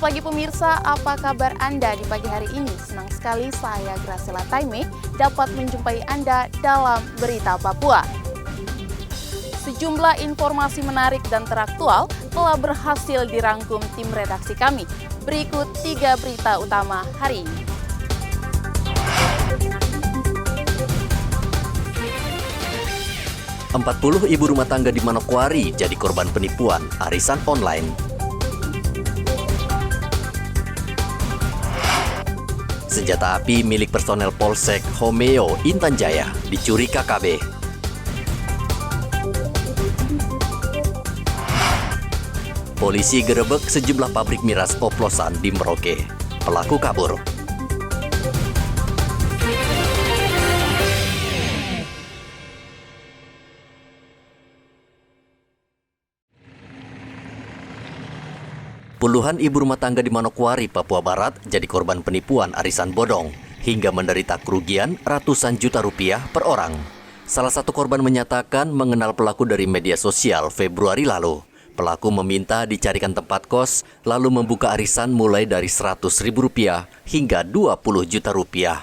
Selamat pagi pemirsa, apa kabar Anda di pagi hari ini? Senang sekali saya Graciela Taime dapat menjumpai Anda dalam Berita Papua. Sejumlah informasi menarik dan teraktual telah berhasil dirangkum tim redaksi kami. Berikut 3 berita utama hari ini. Empat 40 ibu rumah tangga di Manokwari jadi korban penipuan arisan online. Senjata api milik personel Polsek Homeo Intan Jaya dicuri KKB. Polisi gerebek sejumlah pabrik miras oplosan di Merauke. Pelaku kabur. Puluhan ibu rumah tangga di Manokwari, Papua Barat jadi korban penipuan arisan bodong hingga menderita kerugian ratusan juta rupiah per orang. Salah satu korban menyatakan mengenal pelaku dari media sosial Februari lalu. Pelaku meminta dicarikan tempat kos lalu membuka arisan mulai dari Rp100.000 hingga Rp20 juta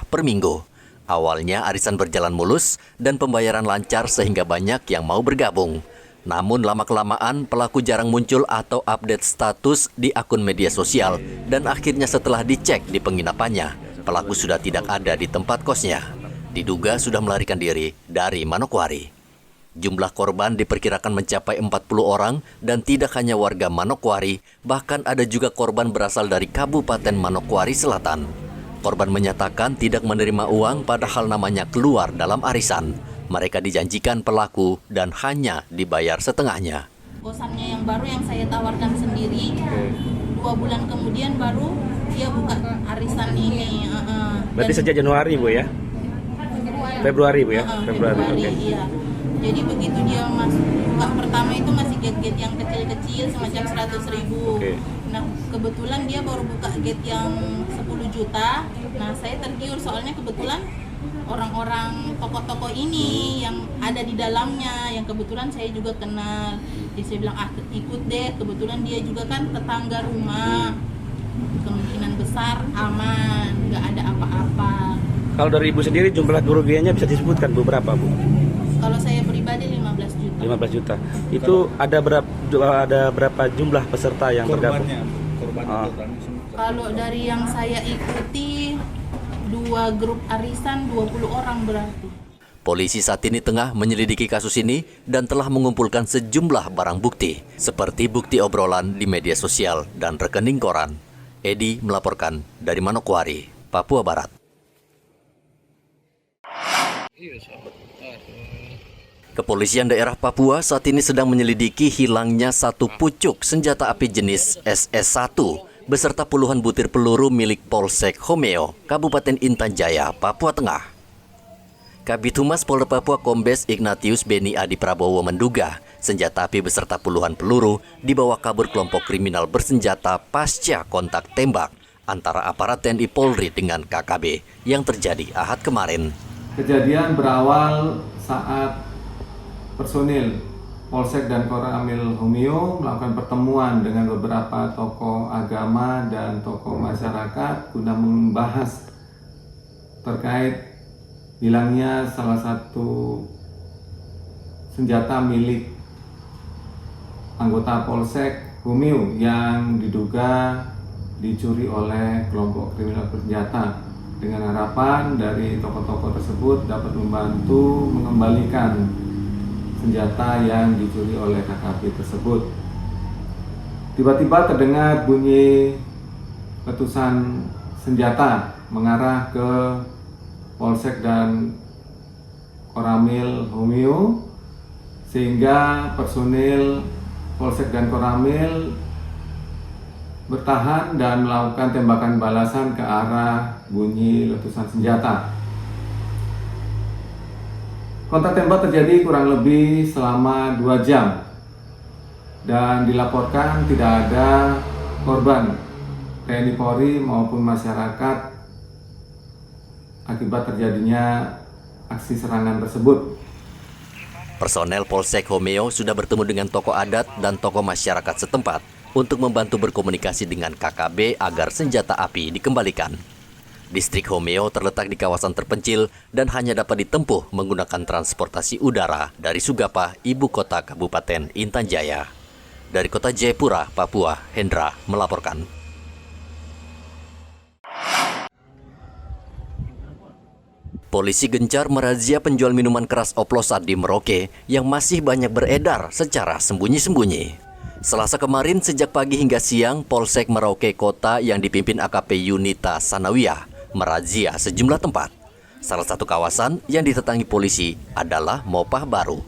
per minggu. Awalnya arisan berjalan mulus dan pembayaran lancar sehingga banyak yang mau bergabung. Namun lama-kelamaan pelaku jarang muncul atau update status di akun media sosial dan akhirnya setelah dicek di penginapannya, pelaku sudah tidak ada di tempat kosnya. Diduga sudah melarikan diri dari Manokwari. Jumlah korban diperkirakan mencapai 40 orang dan tidak hanya warga Manokwari, bahkan ada juga korban berasal dari Kabupaten Manokwari Selatan. Korban menyatakan tidak menerima uang padahal namanya keluar dalam arisan. Mereka dijanjikan pelaku dan hanya dibayar setengahnya. Kosannya yang baru yang saya tawarkan sendiri, 2 bulan kemudian baru dia buka arisan ini. Berarti sejak Januari Bu ya? Februari Bu ya? Februari. Okay. Iya. Jadi begitu dia masuk buka pertama itu masih gate-gate yang kecil-kecil semacam 100.000. Okay. Nah kebetulan dia baru buka gate yang 10 juta. Nah saya tergiur soalnya kebetulan orang-orang toko-toko ini yang ada di dalamnya, yang kebetulan saya juga kenal. Jadi saya bilang, ikut deh, kebetulan dia juga kan tetangga rumah. Kemungkinan besar aman, nggak ada apa-apa. Kalau dari Ibu sendiri jumlah kerugiannya bisa disebutkan Bu berapa Bu? Kalau saya pribadi 15 juta. 15 juta. Itu ada berapa jumlah peserta yang tergabung? Kalau dari yang saya ikuti 2 grup arisan 20 orang berarti. Polisi saat ini tengah menyelidiki kasus ini dan telah mengumpulkan sejumlah barang bukti, seperti bukti obrolan di media sosial dan rekening koran. Edi melaporkan dari Manokwari, Papua Barat. Kepolisian daerah Papua saat ini sedang menyelidiki hilangnya satu pucuk senjata api jenis SS1 beserta puluhan butir peluru milik Polsek Homeo, Kabupaten Intan Jaya, Papua Tengah. Kabid Humas Polda Papua Kombes Ignatius Beni Adi Prabowo menduga senjata api beserta puluhan peluru dibawa kabur kelompok kriminal bersenjata pasca kontak tembak antara aparat TNI Polri dengan KKB yang terjadi Ahad kemarin. Kejadian berawal saat personil Polsek dan Koramil Homeo melakukan pertemuan dengan beberapa tokoh agama dan tokoh masyarakat guna membahas terkait hilangnya salah satu senjata milik anggota Polsek Homeo yang diduga dicuri oleh kelompok kriminal bersenjata, dengan harapan dari tokoh-tokoh tersebut dapat membantu mengembalikan senjata yang dicuri oleh KKB tersebut. Tiba-tiba terdengar bunyi letusan senjata mengarah ke Polsek dan Koramil Homeo, sehingga personil Polsek dan Koramil bertahan dan melakukan tembakan balasan ke arah bunyi letusan senjata. Kontak tembak terjadi kurang lebih selama 2 jam dan dilaporkan tidak ada korban TNI Polri maupun masyarakat akibat terjadinya aksi serangan tersebut. Personel Polsek Homeo sudah bertemu dengan tokoh adat dan tokoh masyarakat setempat untuk membantu berkomunikasi dengan KKB agar senjata api dikembalikan. Distrik Homeo terletak di kawasan terpencil dan hanya dapat ditempuh menggunakan transportasi udara dari Sugapa, ibu kota Kabupaten Intan Jaya. Dari kota Jayapura, Papua, Hendra melaporkan. Polisi gencar merazia penjual minuman keras oplosan di Merauke yang masih banyak beredar secara sembunyi-sembunyi. Selasa kemarin sejak pagi hingga siang, Polsek Merauke Kota yang dipimpin AKP Yunita Sanawiyah merazia sejumlah tempat. Salah satu kawasan yang ditetangi polisi adalah Mopah Baru.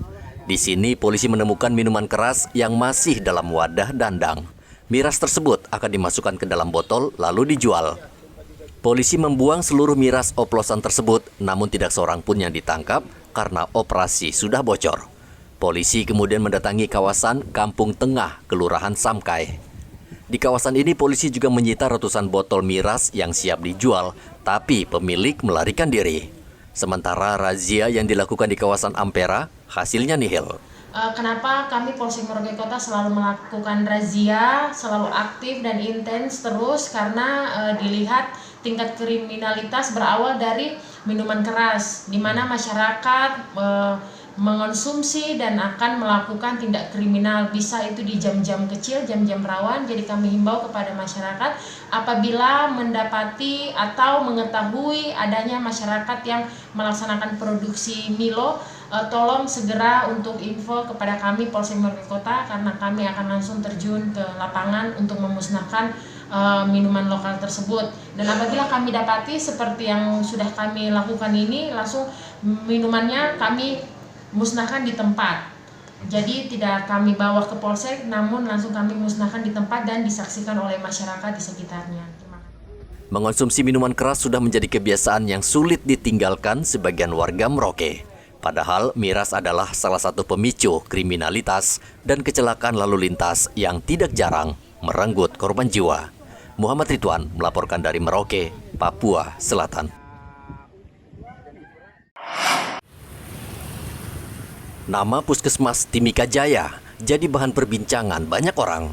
Di sini polisi menemukan minuman keras yang masih dalam wadah dandang. Miras tersebut akan dimasukkan ke dalam botol lalu dijual. Polisi membuang seluruh miras oplosan tersebut, namun tidak seorang pun yang ditangkap karena operasi sudah bocor. Polisi kemudian mendatangi kawasan Kampung Tengah, Kelurahan Samkai. Di kawasan ini polisi juga menyita ratusan botol miras yang siap dijual, tapi pemilik melarikan diri. Sementara razia yang dilakukan di kawasan Ampera, hasilnya nihil. Kenapa kami Polsek Merauke Kota selalu melakukan razia, selalu aktif dan intens terus, karena dilihat tingkat kriminalitas berawal dari minuman keras, di mana masyarakat mengonsumsi dan akan melakukan tindak kriminal, bisa itu di jam-jam kecil, jam-jam rawan. Jadi kami himbau kepada masyarakat apabila mendapati atau mengetahui adanya masyarakat yang melaksanakan produksi Milo, tolong segera untuk info kepada kami Polsek Merauke Kota, karena kami akan langsung terjun ke lapangan untuk memusnahkan minuman lokal tersebut. Dan apabila kami dapati seperti yang sudah kami lakukan ini, langsung minumannya kami musnahkan di tempat. Jadi tidak kami bawa ke polsek, namun langsung kami musnahkan di tempat dan disaksikan oleh masyarakat di sekitarnya. Mengonsumsi minuman keras sudah menjadi kebiasaan yang sulit ditinggalkan sebagian warga Merauke. Padahal miras adalah salah satu pemicu kriminalitas dan kecelakaan lalu lintas yang tidak jarang merenggut korban jiwa. Muhammad Ridwan melaporkan dari Merauke, Papua Selatan. Nama Puskesmas Timika Jaya jadi bahan perbincangan banyak orang.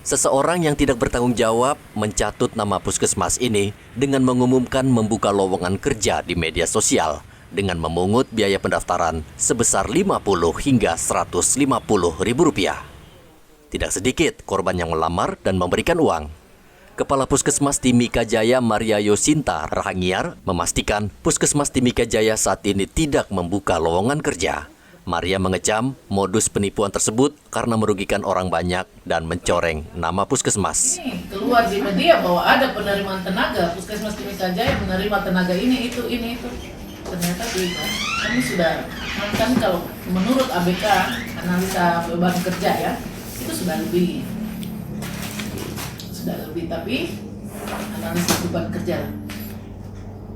Seseorang yang tidak bertanggung jawab mencatut nama puskesmas ini dengan mengumumkan membuka lowongan kerja di media sosial dengan memungut biaya pendaftaran sebesar 50 hingga 150 ribu rupiah. Tidak sedikit korban yang melamar dan memberikan uang. Kepala Puskesmas Timika Jaya Maria Yosinta Rahangiar memastikan Puskesmas Timika Jaya saat ini tidak membuka lowongan kerja. Maria mengecam modus penipuan tersebut karena merugikan orang banyak dan mencoreng nama puskesmas. Ini keluar di media bahwa ada penerimaan tenaga, Puskesmas Timika Jaya menerima tenaga ini itu. Ternyata tidak. Kami sudah kan kalau menurut ABK analisa beban kerja ya, itu sudah lebih, tapi analisis beban kerja.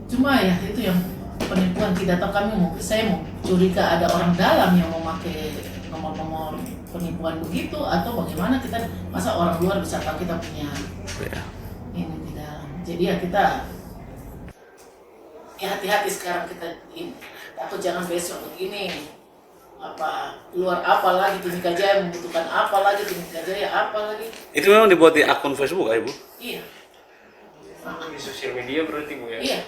Cuma ya itu yang penipuan, tidak tahu saya mau curiga ada orang dalam yang mau pakai nomor-nomor penipuan begitu atau bagaimana, kita masa orang luar bisa tahu kita punya ini di dalam. Jadi ya kita hati-hati sekarang, kita takut jangan besok begini luar apa lagi Timika Jaya membutuhkan apa lagi, Timika Jaya apa lagi. Itu memang dibuat di akun Facebook ya, Ibu? Iya. Di sosial media berarti, Bu ya? Iya.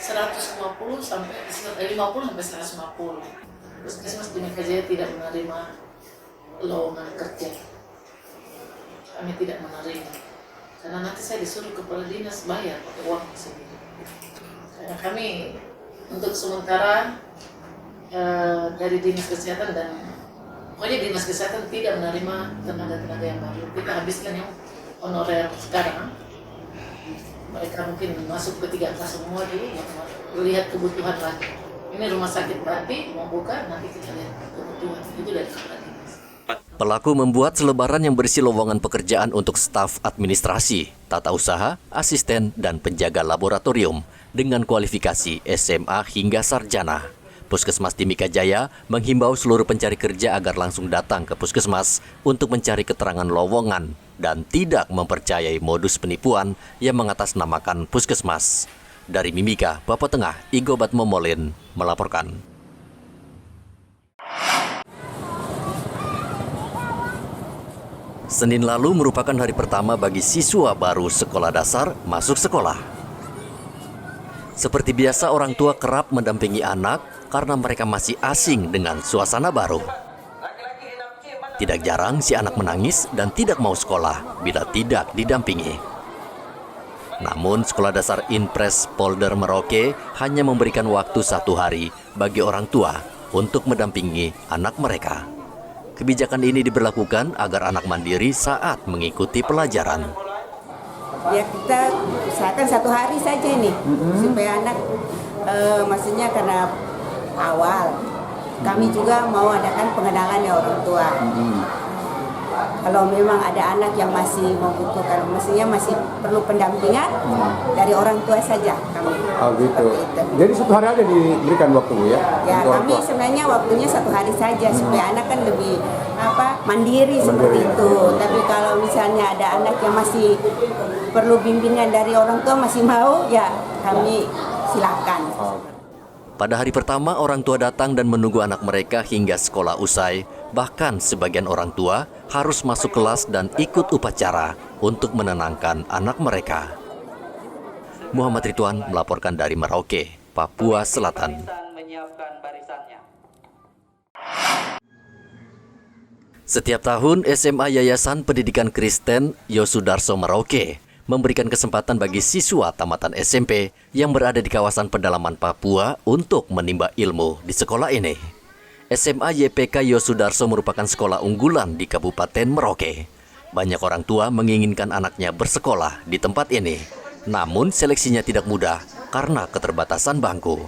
150 sampai 50 sampai 150. Puskesmas Timika Jaya tidak menerima lowongan kerja. Kami tidak menerima. Karena nanti saya disuruh kepala dinas bayar pakai uang sendiri. Karena kami untuk sementara dari dinas kesehatan dan pokoknya dinas kesehatan tidak menerima tenaga-tenaga yang baru. Kita habiskan yang honorer sekarang. Mereka mungkin masuk ke 3 kelas semua dulu, melihat kebutuhan lagi. Ini rumah sakit berarti mau buka, nanti kita lihat kebutuhan. Itu dari kepala dinas. Pelaku membuat selebaran yang berisi lowongan pekerjaan untuk staf administrasi, tata usaha, asisten, dan penjaga laboratorium dengan kualifikasi SMA hingga sarjana. Puskesmas Timika Jaya menghimbau seluruh pencari kerja agar langsung datang ke puskesmas untuk mencari keterangan lowongan dan tidak mempercayai modus penipuan yang mengatasnamakan puskesmas. Dari Mimika, Papua Tengah, Igo Batmomolin melaporkan. Senin lalu merupakan hari pertama bagi siswa baru sekolah dasar masuk sekolah. Seperti biasa, orang tua kerap mendampingi anak karena mereka masih asing dengan suasana baru. Tidak jarang si anak menangis dan tidak mau sekolah bila tidak didampingi. Namun, Sekolah Dasar Impres Polder Merauke hanya memberikan waktu 1 hari bagi orang tua untuk mendampingi anak mereka. Kebijakan ini diberlakukan agar anak mandiri saat mengikuti pelajaran. Ya kita usahakan 1 hari saja nih, supaya anak, maksudnya karena awal, kami juga mau adakan pengenalan ya orang tua. Kalau memang ada anak yang masih membutuhkan, maksudnya masih perlu pendampingan, dari orang tua saja kami. Oh gitu. Jadi 1 hari aja diberikan waktu Bu ya? Ya kami sebenarnya waktunya 1 hari saja supaya anak kan lebih mandiri seperti itu. Tapi kalau misalnya ada anak yang masih perlu bimbingan dari orang tua masih mau, ya kami silakan. Pada hari pertama, orang tua datang dan menunggu anak mereka hingga sekolah usai. Bahkan sebagian orang tua harus masuk kelas dan ikut upacara untuk menenangkan anak mereka. Muhammad Ridwan melaporkan dari Merauke, Papua Selatan. Setiap tahun, SMA Yayasan Pendidikan Kristen Yosudarso Merauke memberikan kesempatan bagi siswa tamatan SMP yang berada di kawasan pedalaman Papua untuk menimba ilmu di sekolah ini. SMA YPK Yosudarso merupakan sekolah unggulan di Kabupaten Merauke. Banyak orang tua menginginkan anaknya bersekolah di tempat ini. Namun seleksinya tidak mudah karena keterbatasan bangku.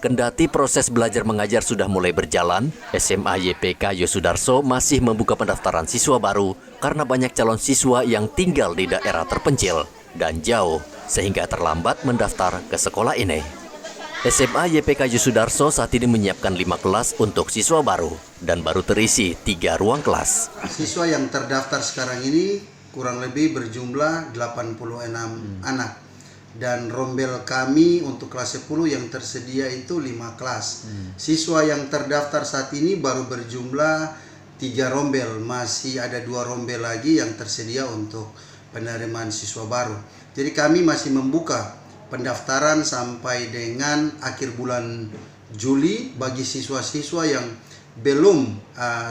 Kendati proses belajar mengajar sudah mulai berjalan, SMA YPK Yosudarso masih membuka pendaftaran siswa baru karena banyak calon siswa yang tinggal di daerah terpencil dan jauh sehingga terlambat mendaftar ke sekolah ini. SMA YPK Yosudarso saat ini menyiapkan 5 kelas untuk siswa baru dan baru terisi 3 ruang kelas. Siswa yang terdaftar sekarang ini kurang lebih berjumlah 86 anak. Dan rombel kami untuk kelas 10 yang tersedia itu 5 kelas. Siswa yang terdaftar saat ini baru berjumlah 3 rombel. Masih ada 2 rombel lagi yang tersedia untuk penerimaan siswa baru. Jadi kami masih membuka pendaftaran sampai dengan akhir bulan Juli bagi siswa-siswa yang belum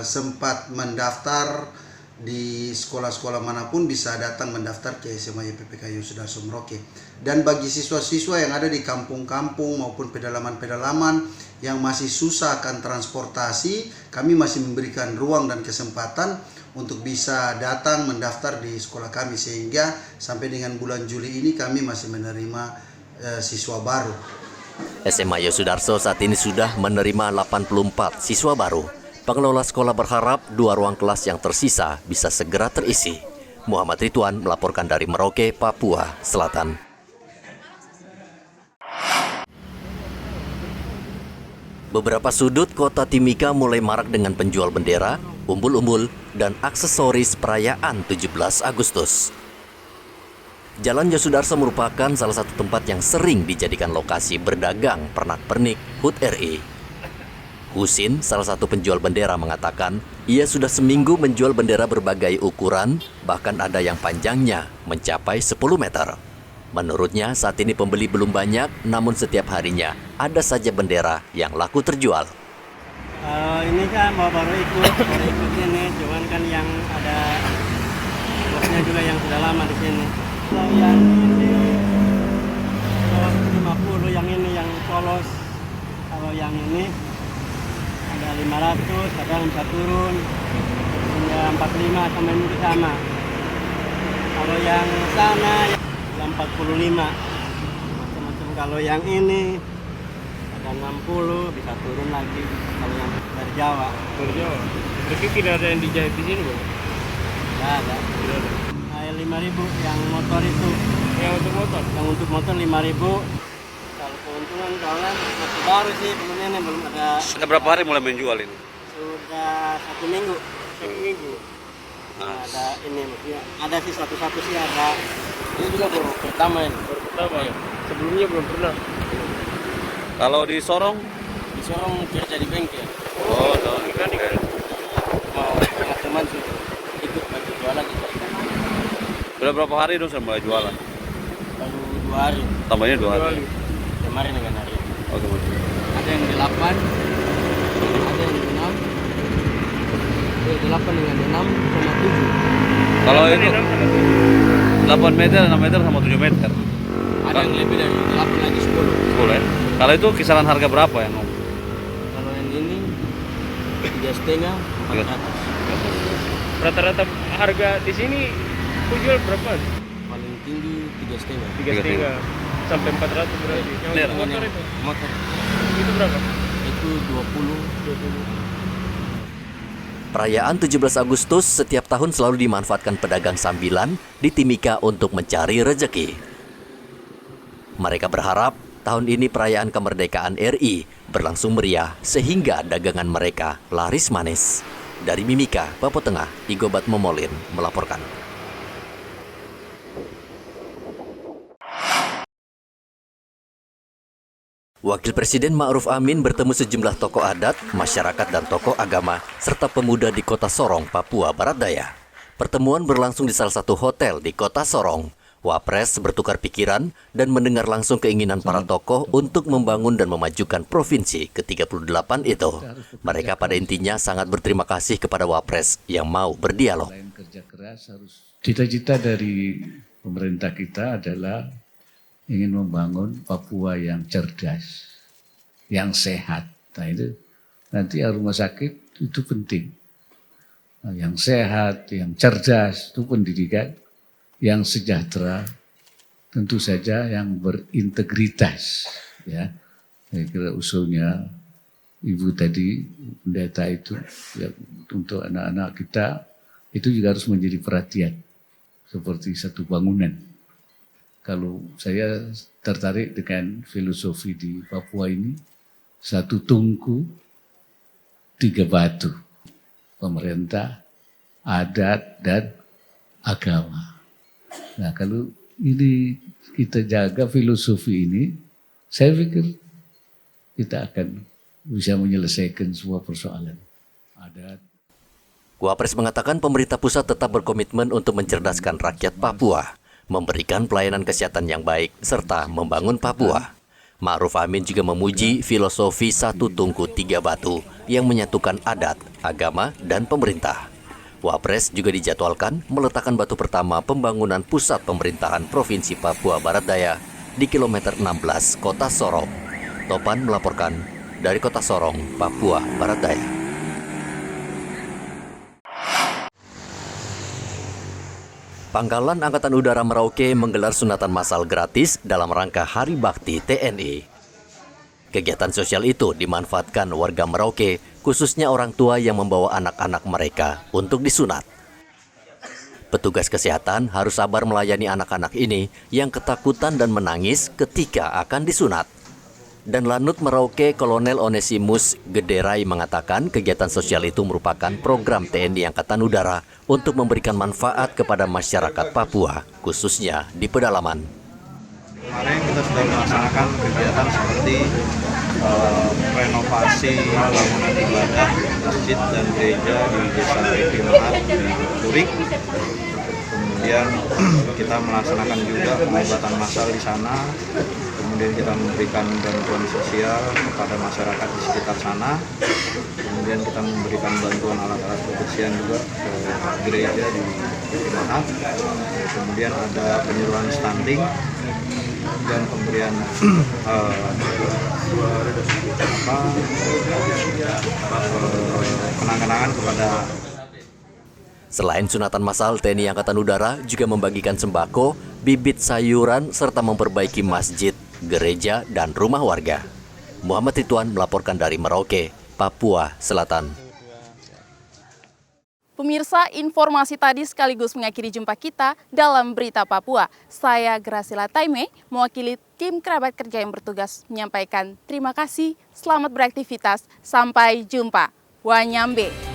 sempat mendaftar di sekolah-sekolah manapun bisa datang mendaftar ke SMA YPK Yosudarso Merauke. Dan bagi siswa-siswa yang ada di kampung-kampung maupun pedalaman-pedalaman yang masih susah akan transportasi, kami masih memberikan ruang dan kesempatan untuk bisa datang mendaftar di sekolah kami, sehingga sampai dengan bulan Juli ini kami masih menerima siswa baru. SMA Yosudarso saat ini sudah menerima 84 siswa baru. Pengelola sekolah berharap 2 ruang kelas yang tersisa bisa segera terisi. Muhammad Ridwan melaporkan dari Merauke, Papua Selatan. Beberapa sudut kota Timika mulai marak dengan penjual bendera, umbul-umbul, dan aksesoris perayaan 17 Agustus. Jalan Yosudarso merupakan salah satu tempat yang sering dijadikan lokasi berdagang pernak-pernik HUT RI. Husin, salah satu penjual bendera, mengatakan ia sudah seminggu menjual bendera berbagai ukuran, bahkan ada yang panjangnya mencapai 10 meter. Menurutnya saat ini pembeli belum banyak, namun setiap harinya ada saja bendera yang laku terjual. Ini kan baru ikut ini, cuman kan yang ada bosnya juga yang sudah lama di sini. Kalau yang ini 50, yang ini yang polos. Kalau yang ini ada 500, kadang bisa turun hingga 45 sama ini sama. Kalau yang sana yang 45 macam-macam. Kalau yang ini ada 60, bisa turun lagi. Kalau yang dari Jawa. Dari Jawa. Berarti tidak ada yang dijahit di sini, Bu? Tidak ada. Tidak ada. 5.000 yang motor itu. Yang untuk motor? Yang untuk motor 5.000. Kalau keuntungan soalnya masih baru sih, belum ada. Sudah berapa hari mulai menjual ini? Sudah 1 minggu. 1 minggu. Nah, ada ini maksudnya. Ada sih satu-satu sih ada. Ini juga baru pertama ini. Baru pertama ya? Sebelumnya belum pernah. Kalau di Sorong? Di Sorong kerja di bengkel. Oh, tahu mekanik kan? Mau teman-teman sih ikut bagi jualan kita. Sudah berapa hari dong mulai jualan? Baru 2 hari. Tambahnya 2 hari. Kemarin dengan hari. Oke, Mas. Ada yang 8, ada yang 6. 8 dengan 6 sama 7. Kalau itu 8 meter, 6 meter sama 7 meter. Ada yang lebih dari 8 lagi 10. 10 ya? Kalau itu kisaran harga berapa yang Om? Kalau yang ini 3,5, 400. Rata-rata harga di sini jual berapa? Paling tinggi 3,5. 3,5 sampai 400 berarti. Yang motor itu? Motor. Itu berapa? Itu 20. Perayaan 17 Agustus setiap tahun selalu dimanfaatkan pedagang sambilan di Timika untuk mencari rejeki. Mereka berharap tahun ini perayaan kemerdekaan RI berlangsung meriah sehingga dagangan mereka laris manis. Dari Mimika, Papua Tengah, Igobat Momolin melaporkan. Wakil Presiden Ma'ruf Amin bertemu sejumlah tokoh adat, masyarakat dan tokoh agama, serta pemuda di Kota Sorong, Papua Barat Daya. Pertemuan berlangsung di salah satu hotel di Kota Sorong. Wapres bertukar pikiran dan mendengar langsung keinginan para tokoh untuk membangun dan memajukan provinsi ke-38 itu. Mereka pada intinya sangat berterima kasih kepada Wapres yang mau berdialog. Cita-cita dari pemerintah kita adalah ingin membangun Papua yang cerdas, yang sehat. Nah itu nanti rumah sakit itu penting. Nah, yang sehat, yang cerdas itu pendidikan, yang sejahtera, tentu saja yang berintegritas. Ya, saya kira usulnya Ibu tadi pendeta itu ya, untuk anak-anak kita itu juga harus menjadi perhatian seperti satu bangunan. Kalau saya tertarik dengan filosofi di Papua ini, 1 tungku, 3 batu. Pemerintah, adat, dan agama. Nah kalau ini kita jaga filosofi ini, saya pikir kita akan bisa menyelesaikan semua persoalan adat. Wapres mengatakan pemerintah pusat tetap berkomitmen untuk mencerdaskan rakyat Papua, memberikan pelayanan kesehatan yang baik, serta membangun Papua. Ma'ruf Amin juga memuji filosofi 1 tungku 3 batu yang menyatukan adat, agama, dan pemerintah. Wapres juga dijadwalkan meletakkan batu pertama pembangunan pusat pemerintahan Provinsi Papua Barat Daya di kilometer 16 Kota Sorong. Topan melaporkan dari Kota Sorong, Papua Barat Daya. Pangkalan Angkatan Udara Merauke menggelar sunatan massal gratis dalam rangka Hari Bakti TNI. Kegiatan sosial itu dimanfaatkan warga Merauke, khususnya orang tua yang membawa anak-anak mereka untuk disunat. Petugas kesehatan harus sabar melayani anak-anak ini yang ketakutan dan menangis ketika akan disunat. Dan Lanut Merauke Kolonel Onesimus Gederai mengatakan kegiatan sosial itu merupakan program TNI Angkatan Udara untuk memberikan manfaat kepada masyarakat Papua, khususnya di pedalaman. Kemarin kita sudah melaksanakan kegiatan seperti renovasi bangunan ibadah, masjid dan gereja di Desa Rekimahat di Turik. Kemudian kita melaksanakan juga pengobatan massal di sana. Kemudian kita memberikan bantuan sosial kepada masyarakat di sekitar sana. Kemudian kita memberikan bantuan alat-alat kebersihan juga ke gereja di Rekimahat. Kemudian ada penyuluhan stunting dan pemberian kenang-kenangan kepada. Selain sunatan massal, TNI Angkatan Udara juga membagikan sembako, bibit sayuran, serta memperbaiki masjid, gereja, dan rumah warga. Muhammad Ridwan melaporkan dari Merauke, Papua Selatan. Pemirsa, informasi tadi sekaligus mengakhiri jumpa kita dalam Berita Papua. Saya Graciela Taime, mewakili tim kerabat kerja yang bertugas menyampaikan terima kasih, selamat beraktivitas, sampai jumpa. Wanyambe.